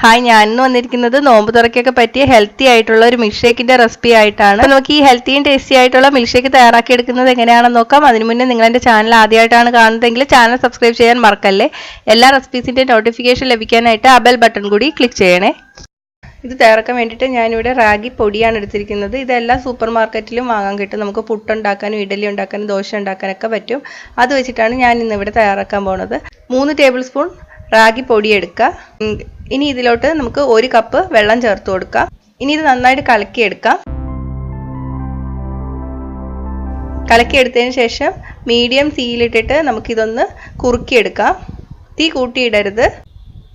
Hi, ഞാൻ ഇന്ന് വന്നിരിക്കുന്നത് നോമ്പ് തുറക്കൊക്കെ പറ്റിയ ഹെൽത്തി ആയിട്ടുള്ള ഒരു മിൽക്ക് ഷേക്കിന്റെ റെസിപ്പി ആയിട്ടാണ്. നമുക്ക് ഈ ഹെൽത്തിയും ടേസ്റ്റി ആയിട്ടുള്ള മിൽക്ക് ഷേക്ക് തയ്യാറാക്കി എടുക്കുന്നത് എങ്ങനെയാണെന്ന് നോക്കാം. അതിനു മുന്നേ നിങ്ങൾ എൻ്റെ ചാനൽ ആദ്യമായിട്ടാണ് കാണുന്നതെങ്കിൽ ചാനൽ സബ്സ്ക്രൈബ് ചെയ്യാൻ മറക്കല്ലേ. എല്ലാ റെസിപ്പീസിന്റെ നോട്ടിഫിക്കേഷൻ ലഭിക്കാനായിട്ട് ആ ബെൽ ബട്ടൺ കൂടി ക്ലിക്ക് ചെയ്യണേ. ഇത് തയ്യാറാക്കാൻ വേണ്ടിയിട്ട് ഞാനിവിടെ റാഗി പൊടിയാണ് എടുത്തിരിക്കുന്നത്. ഇതെല്ലാം സൂപ്പർ മാർക്കറ്റിലും വാങ്ങാൻ കിട്ടും. നമുക്ക് പുട്ടുണ്ടാക്കാനും ഇഡലി ഉണ്ടാക്കാനും ദോശ ഉണ്ടാക്കാനൊക്കെ പറ്റും. അത് വെച്ചിട്ടാണ് ഞാൻ ഇന്നിവിടെ തയ്യാറാക്കാൻ പോകുന്നത്. 3 ടേബിൾ സ്പൂൺ റാഗി പൊടി എടുക്കുക. ഇനി ഇതിലോട്ട് നമുക്ക് 1 കപ്പ് വെള്ളം ചേർത്ത് കൊടുക്കാം. ഇനി ഇത് നന്നായിട്ട് കലക്കിയെടുക്കാം. കലക്കിയെടുത്തതിന് ശേഷം മീഡിയം തീയിലിട്ടിട്ട് നമുക്കിതൊന്ന് കുറുക്കിയെടുക്കാം. തീ കൂട്ടിയിടരുത്.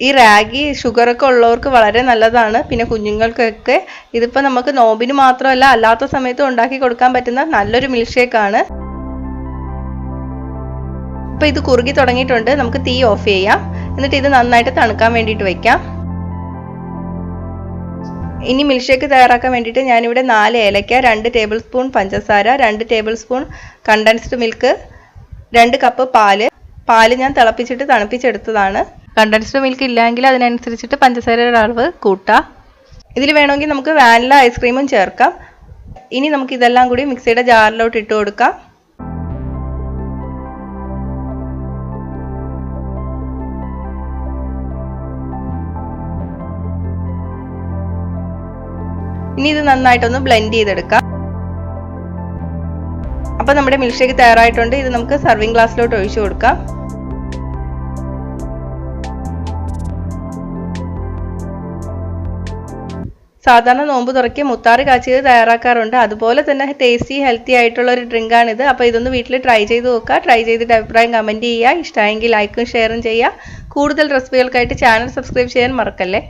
ഈ റാഗി ഷുഗറൊക്കെ ഉള്ളവർക്ക് വളരെ നല്ലതാണ്. പിന്നെ കുഞ്ഞുങ്ങൾക്കൊക്കെ ഇതിപ്പോൾ നമുക്ക് നോമ്പിന് മാത്രമല്ല അല്ലാത്ത സമയത്തും ഉണ്ടാക്കി കൊടുക്കാൻ പറ്റുന്ന നല്ലൊരു മിൽക്ക് ഷേക്കാണ്. ഇപ്പോൾ ഇത് കുറുകി തുടങ്ങിയിട്ടുണ്ട്. നമുക്ക് തീ ഓഫ് ചെയ്യാം. എന്നിട്ട് ഇത് നന്നായിട്ട് തണുക്കാൻ വേണ്ടിയിട്ട് വെക്കാം. ഇനി മിൽക്ക് ഷേക്ക് തയ്യാറാക്കാൻ വേണ്ടിയിട്ട് ഞാനിവിടെ 4 ഏലക്ക, 2 ടേബിൾ സ്പൂൺ പഞ്ചസാര, 2 table spoon condensed milk, 2 cup പാല് ഞാൻ തിളപ്പിച്ചിട്ട് തണുപ്പിച്ചെടുത്തതാണ്. കണ്ടൻസ്ഡ് മിൽക്ക് ഇല്ലെങ്കിൽ അതിനനുസരിച്ചിട്ട് പഞ്ചസാരയുടെ അളവ് കൂട്ടാം. ഇതിൽ വേണമെങ്കിൽ നമുക്ക് വാനില ഐസ്ക്രീമും ചേർക്കാം. ഇനി നമുക്ക് ഇതെല്ലാം കൂടി മിക്സിയുടെ ജാറിലോട്ട് ഇട്ട് കൊടുക്കാം. ഇനി ഇത് നന്നായിട്ടൊന്ന് ബ്ലെൻഡ് ചെയ്തെടുക്കാം. അപ്പോൾ നമ്മുടെ മിൽക്ക് ഷേക്ക് തയ്യാറായിട്ടുണ്ട്. ഇത് നമുക്ക് സർവിംഗ് ഗ്ലാസ്സിലോട്ട് ഒഴിച്ചു കൊടുക്കാം. സാധാരണ നോമ്പ് തുറക്കി മുത്താറ് കാച്ചിയത് തയ്യാറാക്കാറുണ്ട്. അതുപോലെ തന്നെ ടേസ്റ്റി ഹെൽത്തി ആയിട്ടുള്ള ഒരു ഡ്രിങ്കാണിത്. അപ്പോൾ ഇതൊന്ന് വീട്ടിൽ ട്രൈ ചെയ്ത് നോക്കുക. ട്രൈ ചെയ്തിട്ട് അഭിപ്രായം കമൻറ്റ് ചെയ്യുക. ഇഷ്ടമായെങ്കിൽ ലൈക്കും ഷെയറും ചെയ്യുക. കൂടുതൽ റെസിപ്പികൾക്കായിട്ട് ചാനൽ സബ്സ്ക്രൈബ് ചെയ്യാൻ മറക്കല്ലേ.